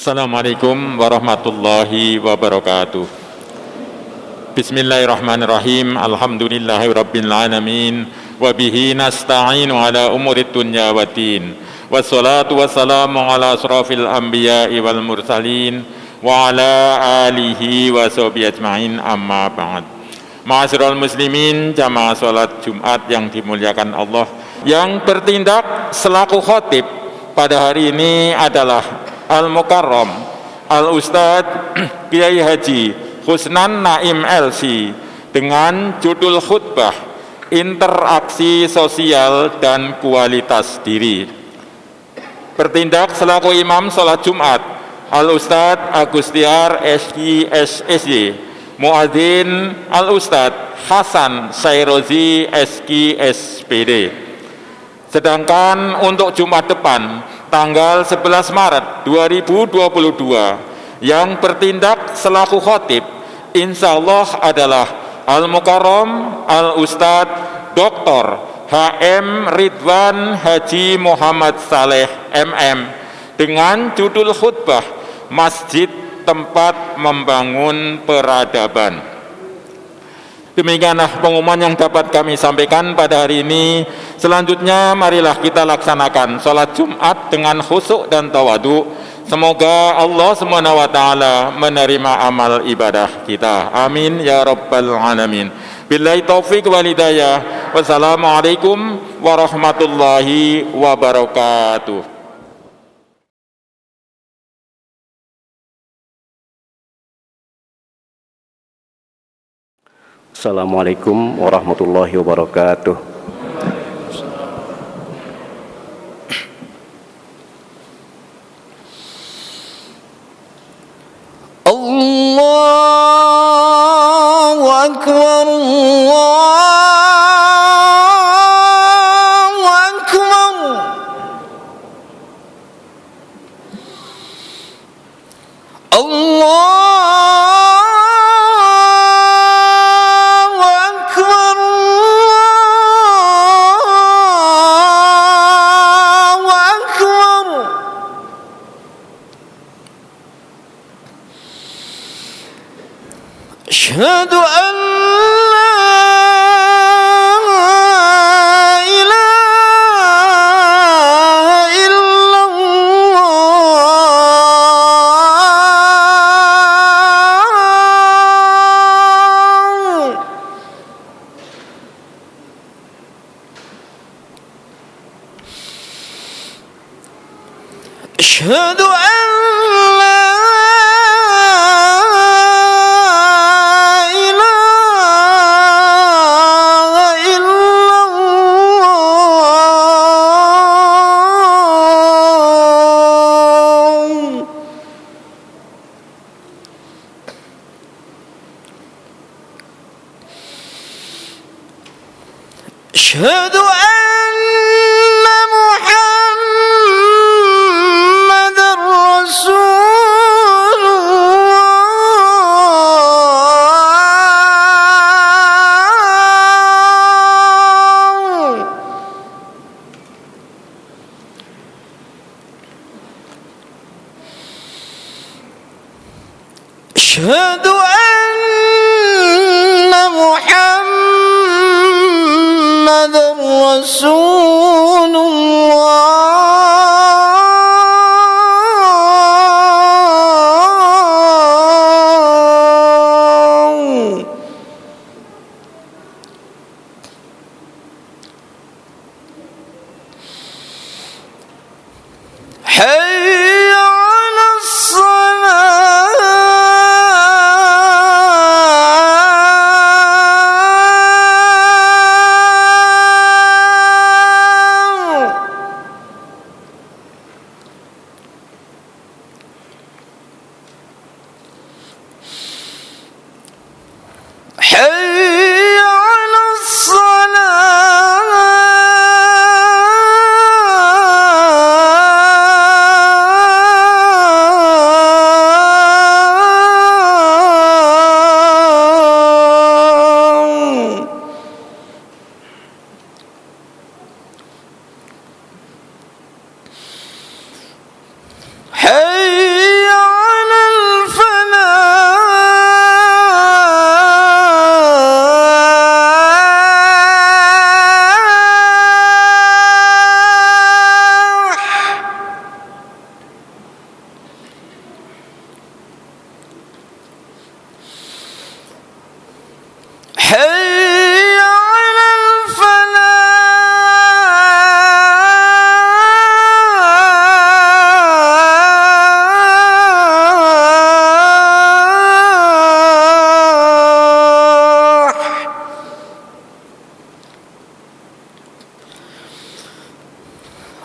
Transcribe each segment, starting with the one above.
Assalamualaikum warahmatullahi wabarakatuh. Bismillahirrahmanirrahim. Alhamdulillahirabbil alamin wa bihi nasta'inu ala umurid dunya waddin. Wassalatu wassalamu ala asrafil anbiya'i wal mursalin wa ala alihi wa sahbihi ajma'in, amma ba'd. Ma'asyiral muslimin, jamaah salat Jumat yang dimuliakan Allah, yang bertindak selaku khatib pada hari ini adalah Al-Mukarram Al-Ustadz Kiai Haji Husnan Naim LC dengan judul khutbah Interaksi Sosial dan Kualitas Diri. Bertindak selaku Imam Salat Jumat Al-Ustadz Agustiar SKSSY, Muadzin Al-Ustadz Hasan Sairozi SKSPD. Sedangkan untuk Jumat depan tanggal 11 Maret 2022 yang bertindak selaku khotib insyaallah adalah Al-Mukarram Al-Ustadz Dr. HM Ridwan Haji Muhammad Saleh MM dengan judul khutbah Masjid Tempat Membangun Peradaban. Demikianlah pengumuman yang dapat kami sampaikan pada hari ini. Selanjutnya marilah kita laksanakan sholat Jumat dengan khusyuk dan tawadu. Semoga Allah SWT menerima amal ibadah kita. Amin ya rabbal alamin. Billahi taufiq wal hidayah. Wassalamualaikum warahmatullahi wabarakatuh. Assalamualaikum warahmatullahi wabarakatuh. Allahu Akbar, Allahu Akbar. Allah أشهد أن لا إله إلا الله أشهد أشهد أن محمدًا رسول الله. أشهد أن محمد رسول الله. حي على الصلاة.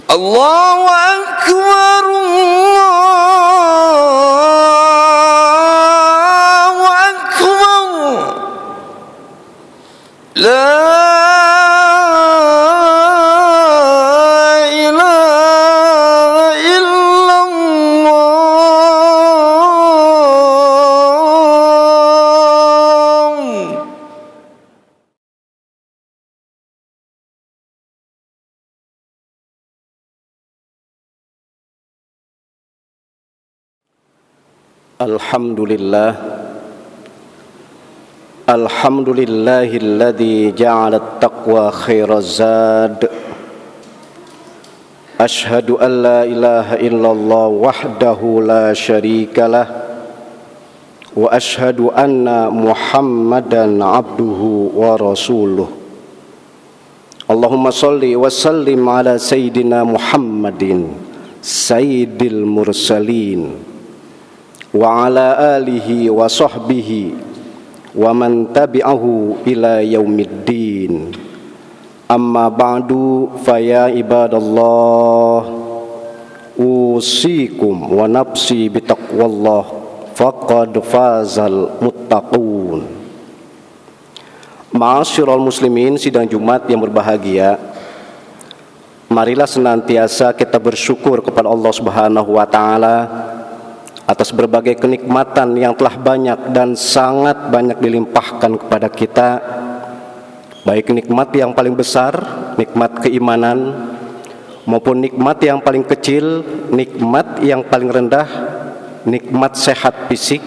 الله أكبر الله أكبر لا إله إلا الله. Alhamdulillahilladzi ja'ala at-taqwa khairaz zad. Ashhadu an la ilaha illallah wahdahu la syarikalah wa ashhadu anna Muhammadan abduhu wa rasuluh. Allahumma shalli wa sallim ala sayyidina Muhammadin sayyidil mursalin wa ala alihi wa sahbihi wa man tabi'ahu ila yaumiddin. Amma ba'du, fa ya ibadallah, usikum wa nafsi bitaqwallah, faqad fazal muttaqun. Ma'asyiral muslimin, sidang Jumat yang berbahagia, marilah senantiasa kita bersyukur kepada Allah Subhanahu wa taala atas berbagai kenikmatan yang telah banyak dan sangat banyak dilimpahkan kepada kita, baik nikmat yang paling besar, nikmat keimanan, maupun nikmat yang paling kecil, nikmat yang paling rendah, nikmat sehat fisik.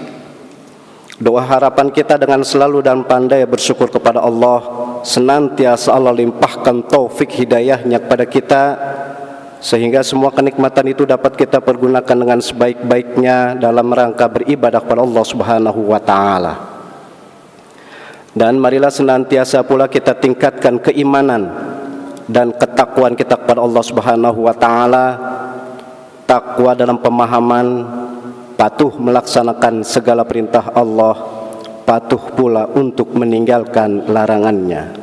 Doa harapan kita dengan selalu dan pandai bersyukur kepada Allah, senantiasa Allah limpahkan taufik hidayahnya kepada kita, sehingga semua kenikmatan itu dapat kita pergunakan dengan sebaik-baiknya dalam rangka beribadah kepada Allah Subhanahu wa taala. Dan marilah senantiasa pula kita tingkatkan keimanan dan ketakwaan kita kepada Allah Subhanahu wa taala, takwa dalam pemahaman, patuh melaksanakan segala perintah Allah, patuh pula untuk meninggalkan larangannya.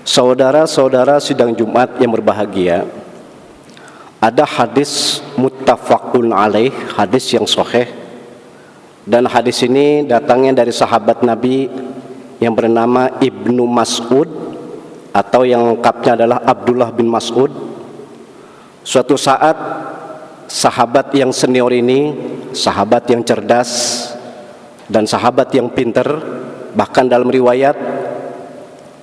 Saudara-saudara sidang Jumat yang berbahagia, ada hadis muttafaqun alaih, hadis yang sahih, dan hadis ini datangnya dari sahabat Nabi yang bernama Ibnu Mas'ud, atau yang lengkapnya adalah Abdullah bin Mas'ud. Suatu saat sahabat yang senior ini, sahabat yang cerdas dan sahabat yang pinter, bahkan dalam riwayat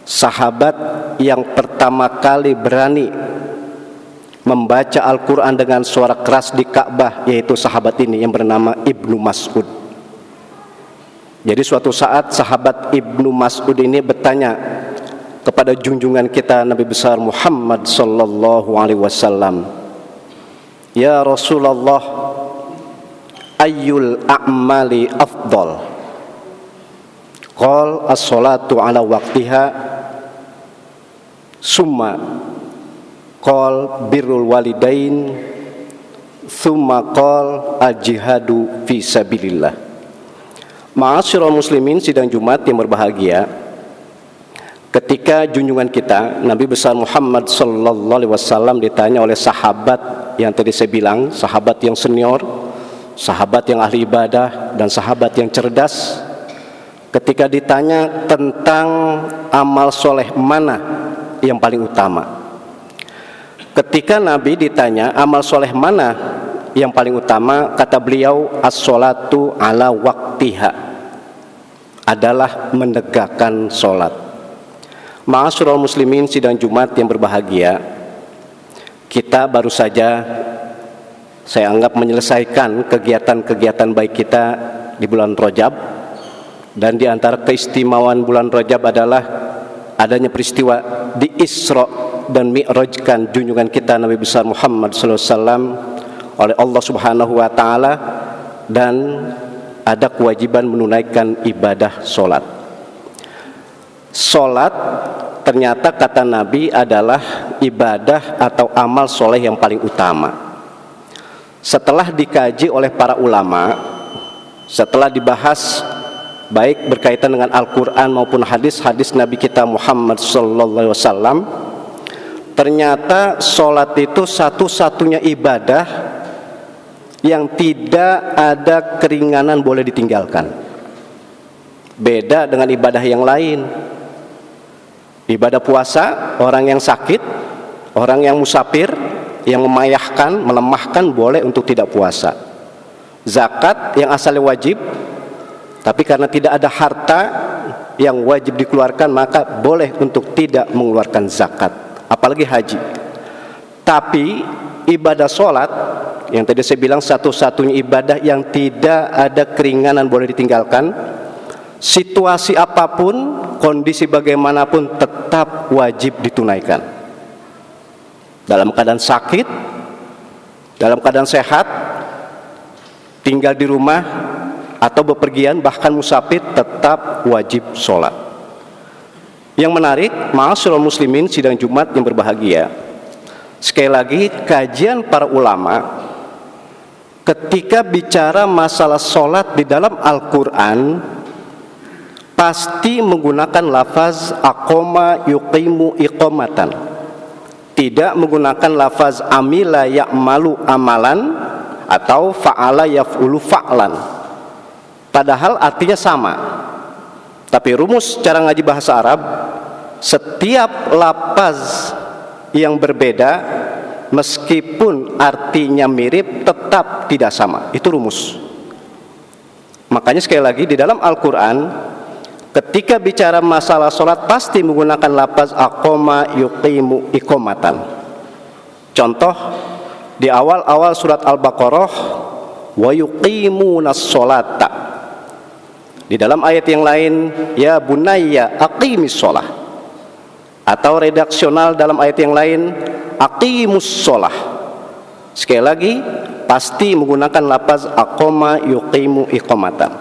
sahabat yang pertama kali berani membaca Al-Quran dengan suara keras di Ka'bah, yaitu sahabat ini yang bernama Ibnu Mas'ud. Jadi suatu saat sahabat Ibnu Mas'ud ini bertanya kepada junjungan kita Nabi besar Muhammad sallallahu alaihi wasallam, "Ya Rasulullah, ayyul a'mali afdal?" Qal as-salatu ala waqtiha, summa qal birrul walidain, thumma qal al-jihadu fi sabilillah. Ma'asyiral muslimin sidang Jumat yang berbahagia, ketika junjungan kita Nabi besar Muhammad sallallahu alaihi wasallam ditanya oleh sahabat yang tadi saya bilang, sahabat yang senior, sahabat yang ahli ibadah, dan sahabat yang cerdas, ketika ditanya tentang amal soleh mana yang paling utama. Ketika Nabi ditanya amal soleh mana yang paling utama, kata beliau, as-sholatu ala waktiha, adalah menegakkan sholat. Ma'asyiral muslimin sidang Jumat yang berbahagia, kita baru saja, saya anggap, menyelesaikan kegiatan-kegiatan baik kita di bulan Rajab. Dan di antara keistimewaan bulan Rajab adalah adanya peristiwa di Isra dan Mi'rajkan junjungan kita Nabi besar Muhammad sallallahu alaihi wasallam oleh Allah Subhanahu wa taala, dan ada kewajiban menunaikan ibadah salat. Salat ternyata kata Nabi adalah ibadah atau amal soleh yang paling utama. Setelah dikaji oleh para ulama, setelah dibahas baik berkaitan dengan Al-Quran maupun hadis-hadis Nabi kita Muhammad sallallahu alaihi wasallam, ternyata sholat itu satu-satunya ibadah yang tidak ada keringanan boleh ditinggalkan. Beda dengan ibadah yang lain. Ibadah puasa, orang yang sakit, orang yang musafir, yang memayahkan, melemahkan boleh untuk tidak puasa. Zakat yang asalnya wajib, tapi karena tidak ada harta yang wajib dikeluarkan, maka boleh untuk tidak mengeluarkan zakat. Apalagi haji. Tapi ibadah sholat, yang tadi saya bilang satu-satunya ibadah yang tidak ada keringanan boleh ditinggalkan, situasi apapun, kondisi bagaimanapun tetap wajib ditunaikan. Dalam keadaan sakit, dalam keadaan sehat, tinggal di rumah atau bepergian, bahkan musafir, tetap wajib sholat. Yang menarik, ma'asyiral muslimin sidang Jumat yang berbahagia, sekali lagi kajian para ulama ketika bicara masalah sholat di dalam Al-Quran pasti menggunakan lafaz aqoma yuqimu iqomatan, tidak menggunakan lafaz amila ya'malu amalan atau fa'ala yaf'ulu fa'lan, padahal artinya sama. Tapi rumus cara ngaji bahasa Arab, setiap lafaz yang berbeda meskipun artinya mirip tetap tidak sama. Itu rumus. Makanya sekali lagi di dalam Al-Quran ketika bicara masalah sholat pasti menggunakan lafaz aqoma yuqimu iqomatan. Contoh di awal-awal surat Al-Baqarah, wa yuqimunas sholata. Di dalam ayat yang lain, ya bunayya aqimis sholah. Atau redaksional dalam ayat yang lain, aqimus sholah. Sekali lagi pasti menggunakan lafaz aqoma yuqimu iqomatan.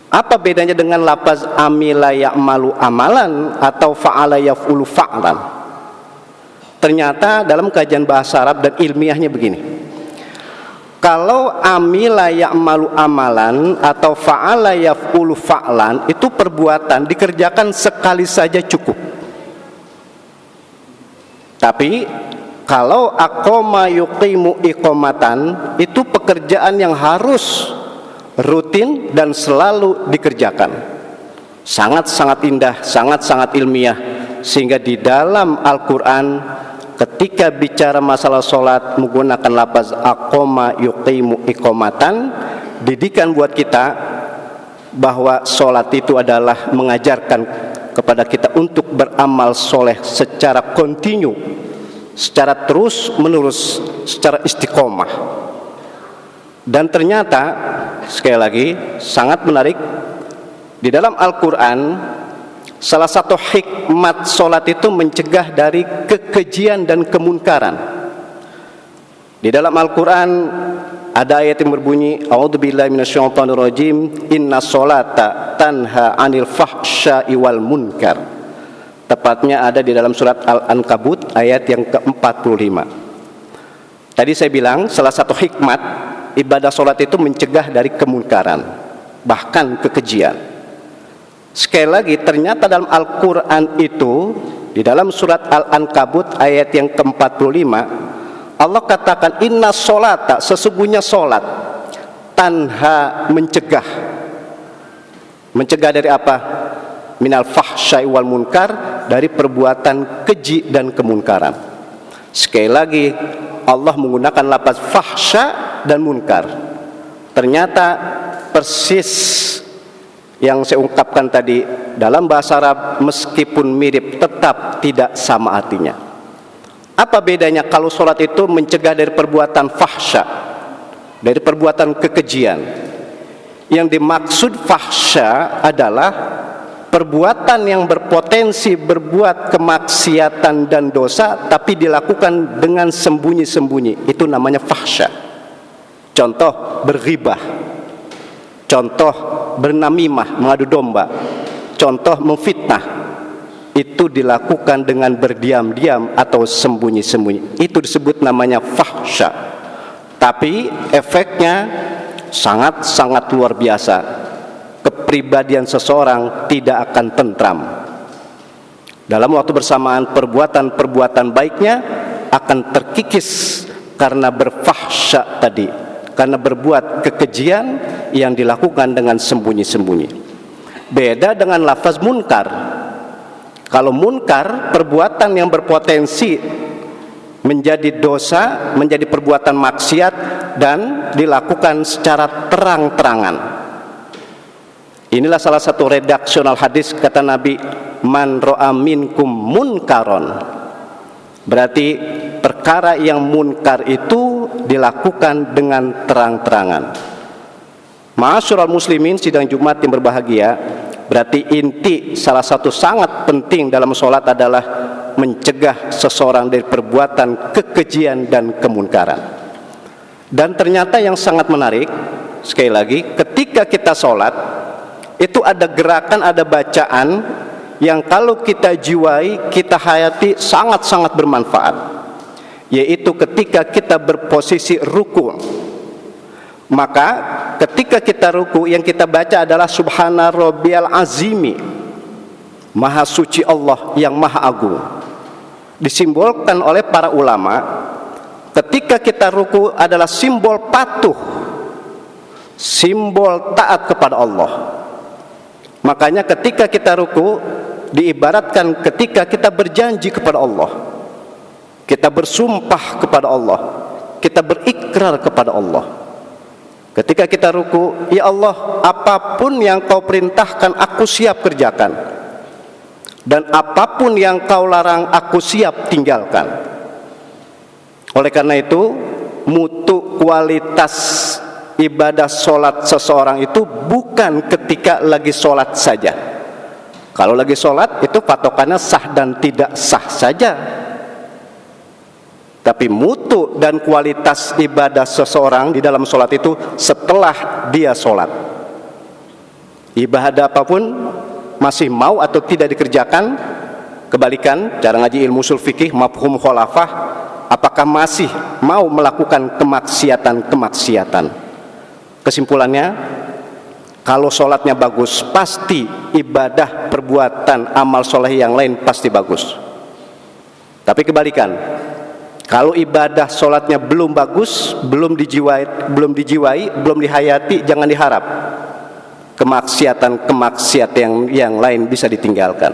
Apa bedanya dengan lafaz amila ya'malu amalan atau fa'ala yaf'ulu fa'lan? Ternyata dalam kajian bahasa Arab dan ilmiahnya begini. Kalau amila ya'malu amalan atau fa'ala yaf'ulu fa'lan, itu perbuatan dikerjakan sekali saja cukup. Tapi kalau aqoma yuqimu iqomatan, itu pekerjaan yang harus rutin dan selalu dikerjakan. Sangat-sangat indah, sangat-sangat ilmiah, sehingga di dalam Al-Quran ketika bicara masalah sholat menggunakan lafaz aqoma yuqimu iqomatan, didikan buat kita bahwa sholat itu adalah mengajarkan kepada kita untuk beramal soleh secara kontinu, secara terus menerus, secara istiqomah. Dan ternyata sekali lagi sangat menarik, di dalam Al-Quran salah satu hikmat sholat itu mencegah dari kekejian dan kemunkaran. Di dalam Al-Quran ada ayat yang berbunyi, a'udzubillahi minasyaitonirrajim, inna sholata tanha 'anil fahsya'i wal munkar. Tepatnya ada di dalam surat Al-Ankabut ayat yang ke-45. Tadi saya bilang salah satu hikmat ibadah sholat itu mencegah dari kemunkaran, bahkan kekejian. Sekali lagi, ternyata dalam Al-Quran itu, di dalam surat Al-Ankabut ayat yang ke-45, Allah katakan, inna sholata, sesungguhnya sholat, tanha, mencegah. Mencegah dari apa? Minal fahsyai wal munkar, dari perbuatan keji dan kemunkaran. Sekali lagi, Allah menggunakan lafaz fahsya dan munkar. Ternyata persis yang saya ungkapkan tadi, dalam bahasa Arab meskipun mirip tetap tidak sama artinya. Apa bedanya kalau sholat itu mencegah dari perbuatan fahsya, dari perbuatan kekejian? Yang dimaksud fahsya adalah perbuatan yang berpotensi berbuat kemaksiatan dan dosa tapi dilakukan dengan sembunyi-sembunyi, itu namanya fahsya. Contoh berghibah, contoh bernamimah, mengadu domba, contoh memfitnah, itu dilakukan dengan berdiam-diam atau sembunyi-sembunyi, itu disebut namanya fahsya. Tapi efeknya sangat-sangat luar biasa. Kepribadian seseorang tidak akan tentram. Dalam waktu bersamaan perbuatan-perbuatan baiknya akan terkikis karena berfahsya tadi, karena berbuat kekejian yang dilakukan dengan sembunyi-sembunyi. Beda dengan lafaz munkar. Kalau munkar, perbuatan yang berpotensi menjadi dosa, menjadi perbuatan maksiat dan dilakukan secara terang-terangan. Inilah salah satu redaksional hadis, kata Nabi, man ro'a minkum munkaron. Berarti perkara yang munkar itu dilakukan dengan terang-terangan. Ma'asyiral muslimin sidang Jumat yang berbahagia, berarti inti salah satu sangat penting dalam sholat adalah mencegah seseorang dari perbuatan kekejian dan kemunkaran. Dan ternyata yang sangat menarik, sekali lagi, ketika kita sholat itu ada gerakan, ada bacaan yang kalau kita jiwai, kita hayati sangat-sangat bermanfaat, yaitu ketika kita berposisi ruku. Maka ketika kita ruku, yang kita baca adalah Subhana Rabbiyal Azimi, Maha suci Allah yang Maha Agung. Disimbolkan oleh para ulama, ketika kita ruku adalah simbol patuh, simbol taat kepada Allah. Makanya ketika kita ruku diibaratkan ketika kita berjanji kepada Allah, kita bersumpah kepada Allah, kita berikrar kepada Allah. Ketika kita ruku, ya Allah, apapun yang kau perintahkan aku siap kerjakan, dan apapun yang kau larang aku siap tinggalkan. Oleh karena itu, mutu kualitas ibadah sholat seseorang itu bukan ketika lagi sholat saja. Kalau lagi sholat itu patokannya sah dan tidak sah saja. Tapi mutu dan kualitas ibadah seseorang di dalam sholat itu setelah dia sholat. Ibadah apapun masih mau atau tidak dikerjakan, kebalikan cara ngaji ilmu ushul fikih mafhum khalafah, apakah masih mau melakukan kemaksiatan. Kesimpulannya, kalau sholatnya bagus, pasti ibadah, perbuatan, amal soleh yang lain pasti bagus. Tapi kebalikan, kalau ibadah sholatnya belum bagus, belum dijiwai, belum dihayati, jangan diharap kemaksiatan yang lain bisa ditinggalkan.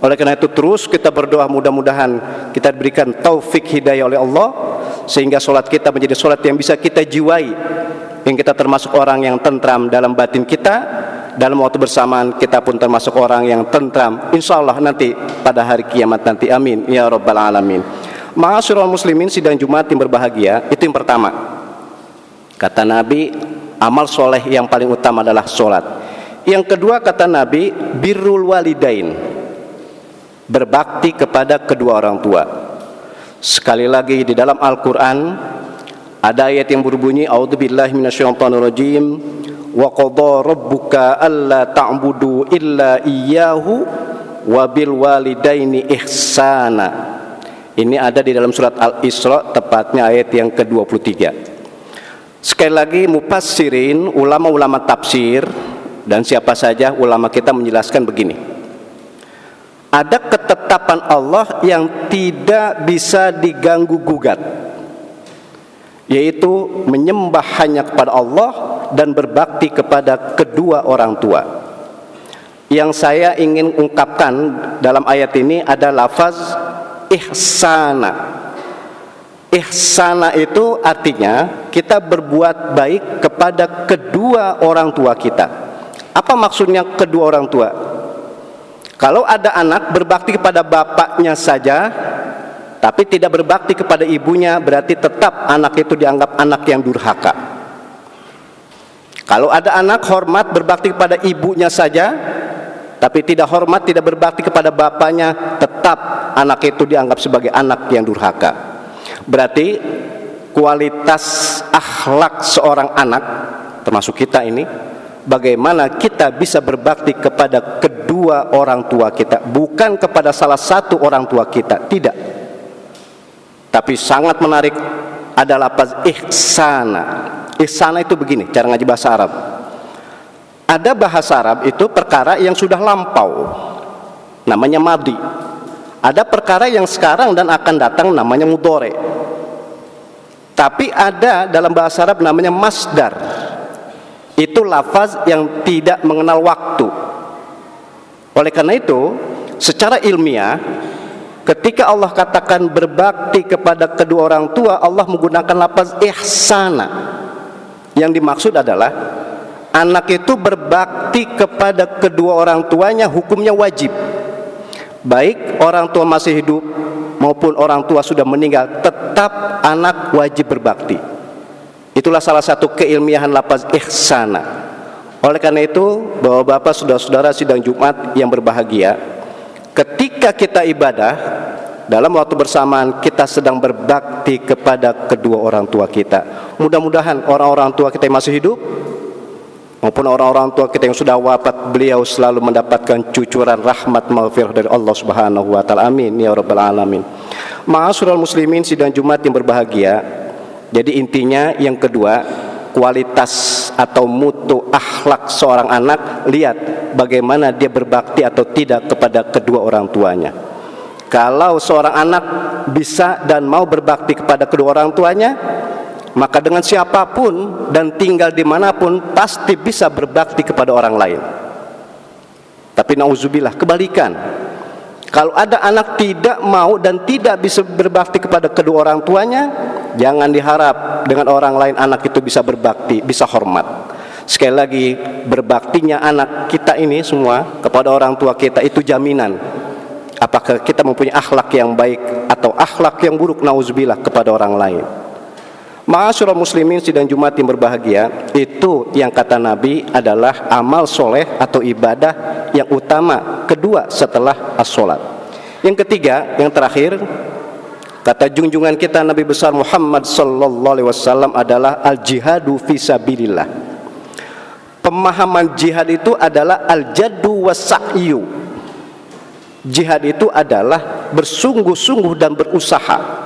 Oleh karena itu terus kita berdoa, mudah-mudahan kita diberikan taufik hidayah oleh Allah, sehingga sholat kita menjadi sholat yang bisa kita jiwai, yang kita termasuk orang yang tentram dalam batin kita. Dalam waktu bersamaan kita pun termasuk orang yang tentram, insya Allah nanti pada hari kiamat nanti. Amin ya rabbal alamin. Ma'asyiral muslimin sidang Jumat yang berbahagia, itu yang pertama. Kata Nabi, amal soleh yang paling utama adalah sholat. Yang kedua kata Nabi, birrul walidain, berbakti kepada kedua orang tua. Sekali lagi di dalam Al-Quran ada ayat yang berbunyi, a'udzubillahi minasyaitonirrajim, wa qadha rabbuka alla ta'budu illa iyyahu wa bil walidaini ihsana. Ini ada di dalam surat Al-Isra, tepatnya ayat yang ke-23. Sekali lagi, mufassirin, ulama-ulama tafsir dan siapa saja ulama kita menjelaskan begini. Ada ketetapan Allah yang tidak bisa diganggu gugat, yaitu menyembah hanya kepada Allah dan berbakti kepada kedua orang tua. Yang saya ingin ungkapkan dalam ayat ini ada lafaz ihsana. Ihsana itu artinya kita berbuat baik kepada kedua orang tua kita. Apa maksudnya kedua orang tua? Kalau ada anak berbakti kepada bapaknya saja tapi tidak berbakti kepada ibunya, berarti tetap anak itu dianggap anak yang durhaka. Kalau ada anak hormat berbakti kepada ibunya saja tapi tidak hormat, tidak berbakti kepada bapaknya, tetap anak itu dianggap sebagai anak yang durhaka. Berarti kualitas akhlak seorang anak, termasuk kita ini, bagaimana kita bisa berbakti kepada kedua orang tua kita, bukan kepada salah satu orang tua kita, tidak. Tapi sangat menarik ada lafaz ihsana. Ihsana itu begini, cara ngaji bahasa Arab. Ada bahasa Arab itu perkara yang sudah lampau, namanya madi. Ada perkara yang sekarang dan akan datang namanya mudhari. Tapi ada dalam bahasa Arab namanya masdar. Itu lafaz yang tidak mengenal waktu. Oleh karena itu, secara ilmiah, ketika Allah katakan berbakti kepada kedua orang tua, Allah menggunakan lafaz ihsana. Yang dimaksud adalah anak itu berbakti kepada kedua orang tuanya hukumnya wajib. Baik orang tua masih hidup maupun orang tua sudah meninggal, tetap anak wajib berbakti. Itulah salah satu keilmiahan lafaz ihsana. Oleh karena itu, Bapak-bapak, saudara-saudara sidang Jumat yang berbahagia, ketika kita ibadah, dalam waktu bersamaan kita sedang berbakti kepada kedua orang tua kita. Mudah-mudahan orang-orang tua kita yang masih hidup maupun orang-orang tua kita yang sudah wafat, beliau selalu mendapatkan cucuran rahmat maghfirah dari Allah Subhanahu wa taala. Amin ya rabbal alamin. Ma'asyiral muslimin sidang Jumat yang berbahagia. Jadi intinya yang kedua, kualitas atau mutu akhlak seorang anak, lihat bagaimana dia berbakti atau tidak kepada kedua orang tuanya. Kalau seorang anak bisa dan mau berbakti kepada kedua orang tuanya, maka dengan siapapun dan tinggal dimanapun pasti bisa berbakti kepada orang lain. Tapi nauzubillah, kebalikan. Kalau ada anak tidak mau dan tidak bisa berbakti kepada kedua orang tuanya, jangan diharap dengan orang lain anak itu bisa berbakti, bisa hormat. Sekali lagi, berbaktinya anak kita ini semua kepada orang tua kita itu jaminan apakah kita mempunyai akhlak yang baik atau akhlak yang buruk, nauzubillah, kepada orang lain. Ma'asyiral muslimin sidang Jumat yang berbahagia, itu yang kata Nabi adalah amal soleh atau ibadah yang utama kedua setelah as-sholat. Yang ketiga, yang terakhir, kata junjungan kita Nabi besar Muhammad sallallahu alaihi wasallam adalah al-jihadu fisabilillah. Pemahaman jihad itu adalah al-jaddu was-sa'yu. Jihad itu adalah bersungguh-sungguh dan berusaha.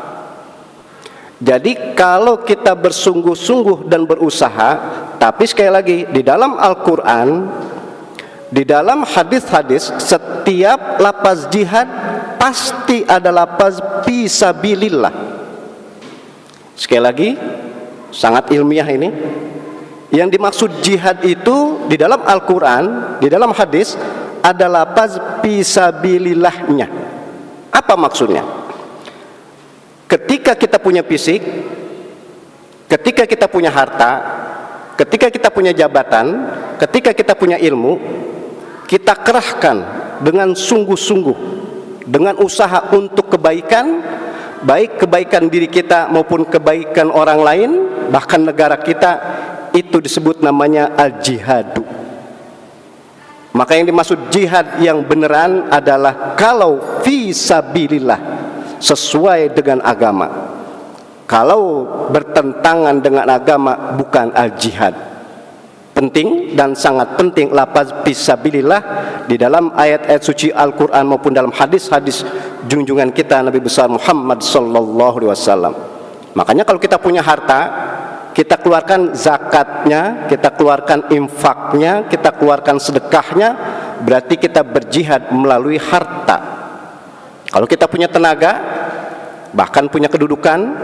Jadi kalau kita bersungguh-sungguh dan berusaha, tapi sekali lagi di dalam Al-Quran, di dalam hadis-hadis, setiap lafaz jihad pasti ada lafaz fisabilillah. Sekali lagi, sangat ilmiah ini. Yang dimaksud jihad itu di dalam Al-Quran, di dalam hadis, ada lafaz fisabilillahnya. Apa maksudnya? Ketika kita punya fisik, ketika kita punya harta, ketika kita punya jabatan, ketika kita punya ilmu, kita kerahkan dengan sungguh-sungguh, dengan usaha untuk kebaikan, baik kebaikan diri kita maupun kebaikan orang lain, bahkan negara kita, itu disebut namanya al-jihadu. Maka yang dimaksud jihad yang beneran adalah kalau fisabilillah, sesuai dengan agama. Kalau bertentangan dengan agama, bukan al-jihad. Penting dan sangat penting lafaz fisabilillah di dalam ayat-ayat suci Al-Quran maupun dalam hadis-hadis junjungan kita Nabi besar Muhammad sallallahu alaihi wasallam. Makanya kalau kita punya harta, kita keluarkan zakatnya, kita keluarkan infaknya, kita keluarkan sedekahnya, berarti kita berjihad melalui harta. Kalau kita punya tenaga, bahkan punya kedudukan,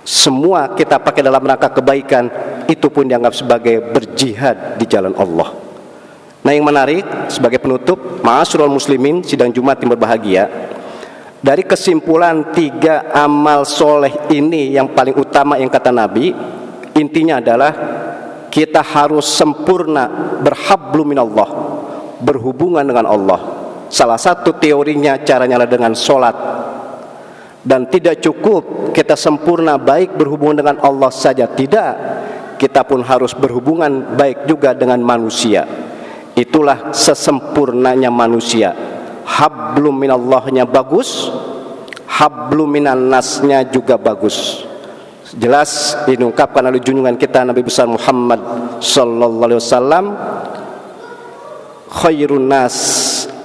semua kita pakai dalam rangka kebaikan, itu pun dianggap sebagai berjihad di jalan Allah. Nah, yang menarik sebagai penutup, ma'asyiral muslimin sidang Jumat yang berbahagia, dari kesimpulan 3 amal soleh ini yang paling utama yang kata Nabi, intinya adalah kita harus sempurna berhablu minallah, berhubungan dengan Allah. Salah satu teorinya caranya adalah dengan sholat. Dan tidak cukup kita sempurna baik berhubungan dengan Allah saja, tidak. Kita pun harus berhubungan baik juga dengan manusia. Itulah sesempurnanya manusia. Hablum minallahnya bagus, hablum minan nasnya juga bagus. Jelas diungkapkan oleh junjungan kita Nabi besar Muhammad sallallahu alaihi wasallam, khairun nas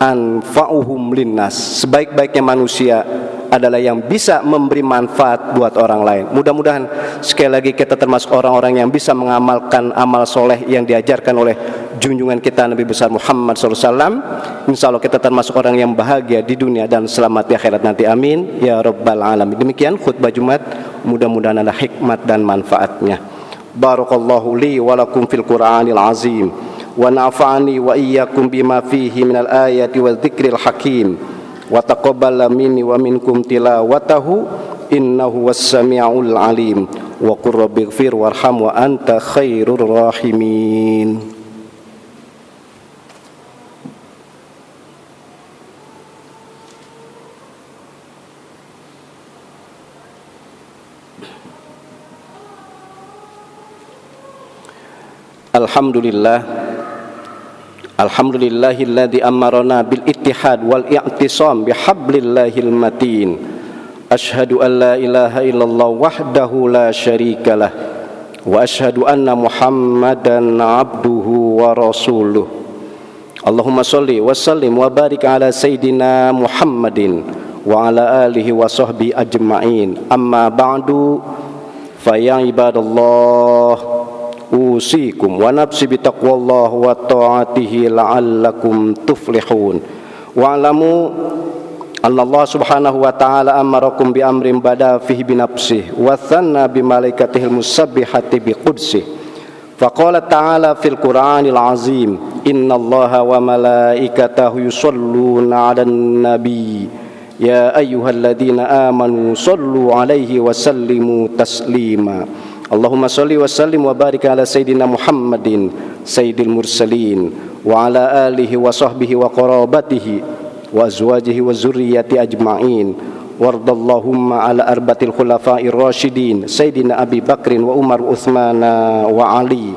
anfa'uhum linnas. Sebaik-baiknya manusia adalah yang bisa memberi manfaat buat orang lain. Mudah-mudahan sekali lagi kita termasuk orang-orang yang bisa mengamalkan amal soleh yang diajarkan oleh junjungan kita Nabi besar Muhammad SAW. Insya Allah kita termasuk orang yang bahagia di dunia dan selamat di akhirat nanti, amin ya rabbal alamin. Demikian khutbah Jumat, mudah-mudahan ada hikmat dan manfaatnya. Barakallahu li wa lakum fil Qur'anil azim wa nafa'ani wa iyyakum bima fihi minal ayati wa dzikril hakim wa taqabbala minni wa minkum tilawatahu innahu was-sami'ul alim wa qur rabbighfir warham wa anta khairur rahimin. Alhamdulillahilladzi amarna bil ittihad wal i'tisam bihablillahil matin. Asyhadu an la ilaha illallah wahdahu la syarikalah wa asyhadu anna Muhammadan abduhu wa rasuluh. Allahumma shalli wa sallim wa barik ala sayyidina Muhammadin wa ala alihi wa sahbihi ajma'in. Amma ba'du, fa ya ibadallah, usikum wa nafsi bitaqwallah wa ta'atihi la'allakum tuflihun. Wa'lamu anna Allah subhanahu wa ta'ala amarakum bi amrin bada fihi bi nafsihi wa thanna bi malaikatihil musabbihati bi qudsih. Faqala ta'ala fil Qur'anil azim, inna Allaha wa malaikatahu yusalluna 'alan nabi ya ayyuhalladzina amanu sallu 'alaihi wa sallimu taslima. Allahumma salli wa sallim wa barik ala sayyidina Muhammadin sayyidil mursalin wa ala alihi wa sahbihi wa qarabatihi wa azwajihi wa zurriyyati ajma'in. Wardallahumma ala arbatil khulafa'ir rasyidin sayyidina Abi Bakrin wa Umar wa Uthman wa Ali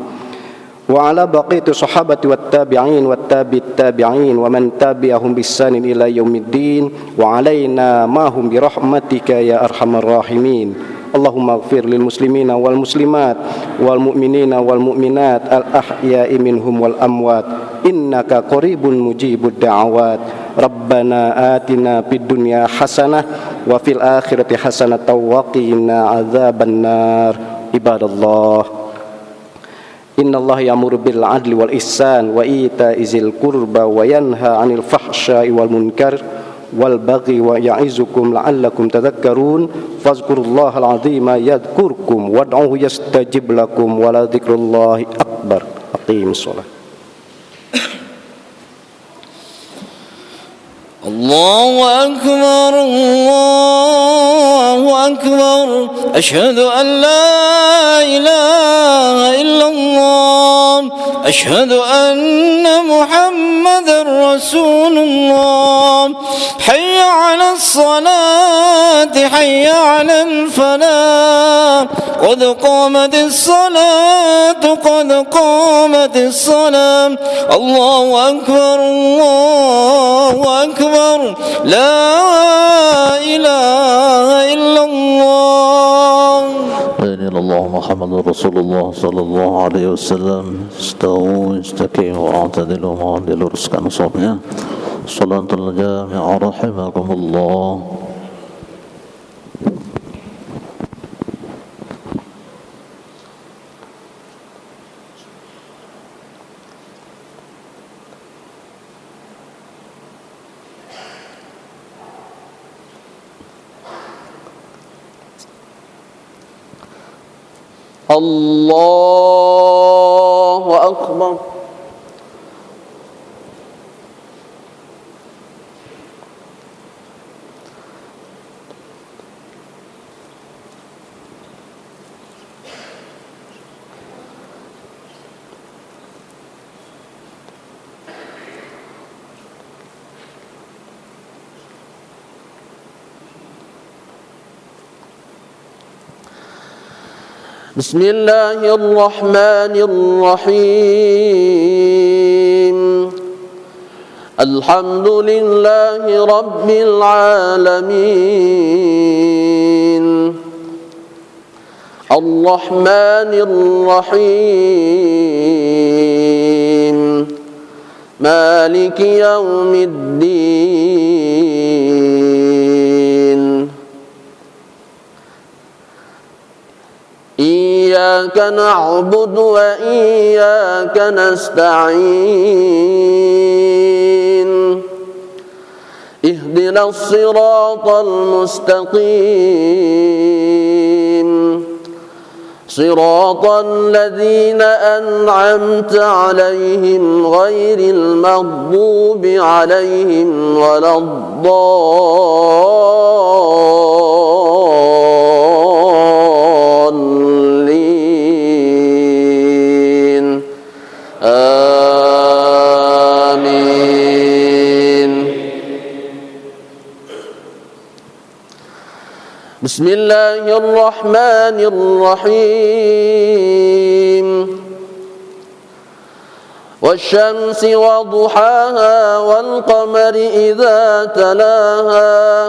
wa ala baqiyati sahabati wat tabi'in wat tabi'it tabi'in wa man tabi'ahum biihsanin ila yaumiddin wa alaina ma hum bi rahmatika ya arhamar rahimin. Allahumma ighfir lil muslimina wal muslimat wal mu'minina wal mu'minat al ahya'i minhum wal amwat innaka qaribun mujibud da'awat. Rabbana atina fid dunya hasanah wa fil akhirati hasanah wa qina adzabannar. Ibadallah, innallaha ya'muru bil 'adli wal ihsan wa ita'i dzil qurba wa yanha 'anil fahsya'i wal munkar wal baghi wa ya'izukum la'allakum tadhakkarun. Fazkurullahal azima yadhkurkum wad'uhu yastajib lakum wa la dzikrullahi akbar. Aqimus shalah. Allahu akbar, Allahu akbar. Asyhadu an la ilaha illallah, asyhadu anna Muhammadar Rasulullah. Hayya 'alas salati, hayya 'alal falah. Qad qamatis salatu, qad qamatis salam. Allahu akbar, Allahu akbar. La ilaha illallah. Allah Muhammadur Rasulullah sallallahu alaihi wasallam. Istawu istaqimu wa'tadilu ma'adilu ruskan sahnya. Salatul jami'a rahimakumullah. Allahu akbar. Bismillahirrahmanirrahim. Alhamdulillahi rabbil alamin. Ar-Rahmanir Rahim. Maliki yaumiddin. إياك نعبد وإياك نستعين اهدنا الصراط المستقيم صراط الذين أنعمت عليهم غير المغضوب عليهم ولا الضالين آمين. بسم الله الرحمن الرحيم والشمس وضحاها والقمر إذا تلاها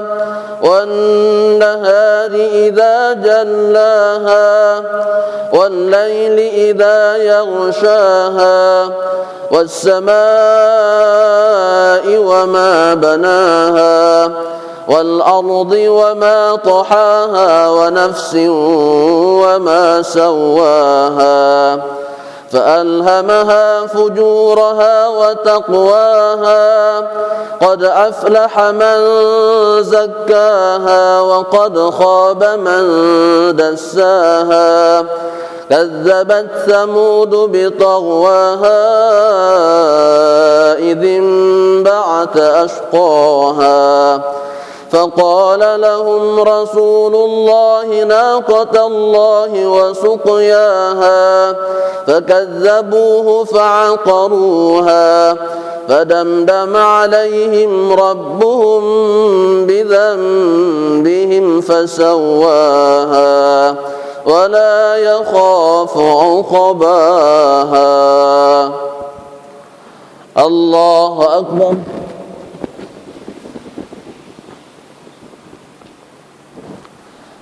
والنهار إذا جلاها والليل إذا يغشاها والسماء وما بناها والأرض وما طحاها ونفس وما سواها فألهمها فجورها وتقواها قد أفلح من زكاها وقد خاب من دساها كذبت ثمود بطغواها إذ انبعث أشقاها فقال لهم رسول الله ناقة الله وسقياها فكذبوه فعقروها فدمدم عليهم ربهم بذنبهم فسواها ولا يخاف عقباها. الله أكبر.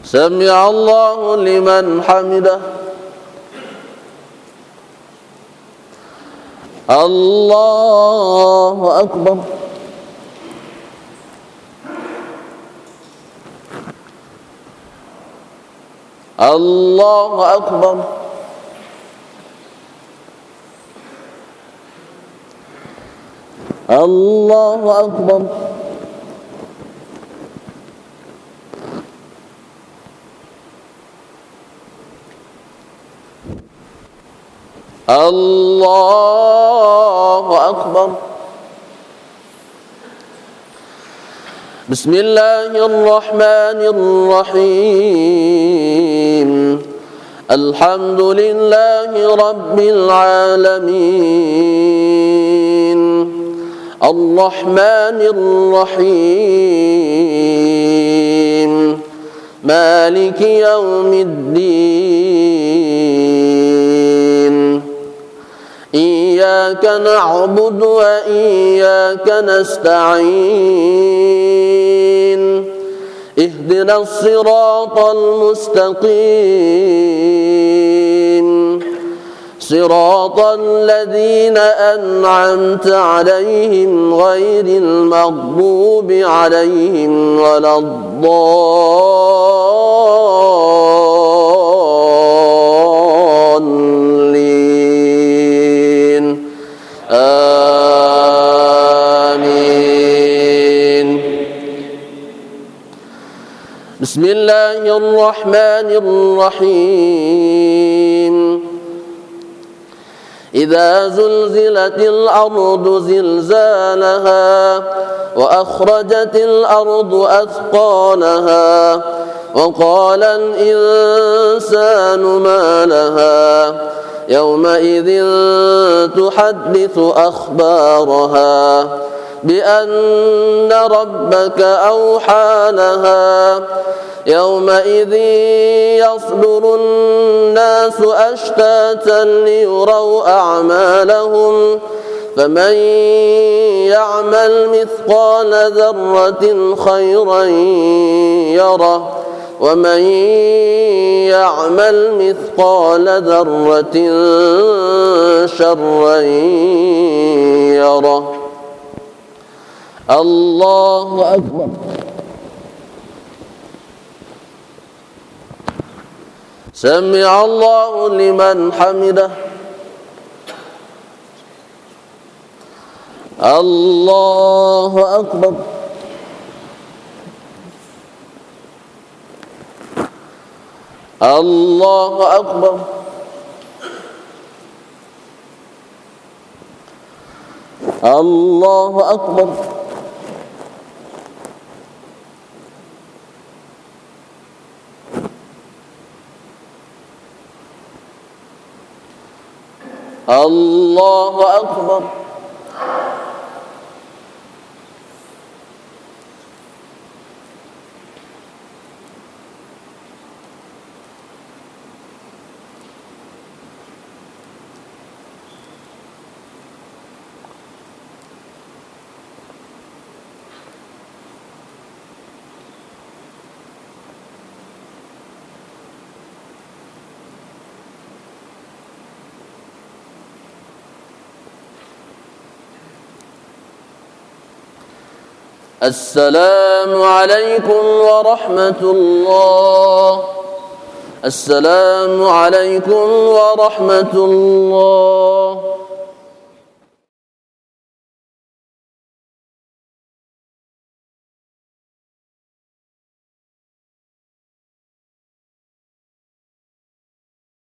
سمع الله لمن حمده. الله أكبر. الله أكبر. الله أكبر. الله أكبر. بسم الله الرحمن الرحيم الحمد لله رب العالمين الرحمن الرحيم مالك يوم الدين إياك نعبد وإياك نستعين اهدنا الصراط المستقيم صراط الذين أنعمت عليهم غير المغضوب عليهم ولا الضالين آمين. بسم الله الرحمن الرحيم إذا زلزلت الأرض زلزالها وأخرجت الأرض أثقالها وقال الإنسان ما لها يومئذ تحدث أخبارها بأن ربك أوحى لها يومئذ يصدر الناس أشتاتا ليروا أعمالهم فمن يعمل مثقال ذرة خيرا يره ومن يعمل مثقال ذرة شرا يره. الله أكبر. سمع الله لمن حمده الله أكبر الله أكبر الله أكبر الله أكبر السلام عليكم ورحمة الله السلام عليكم ورحمة الله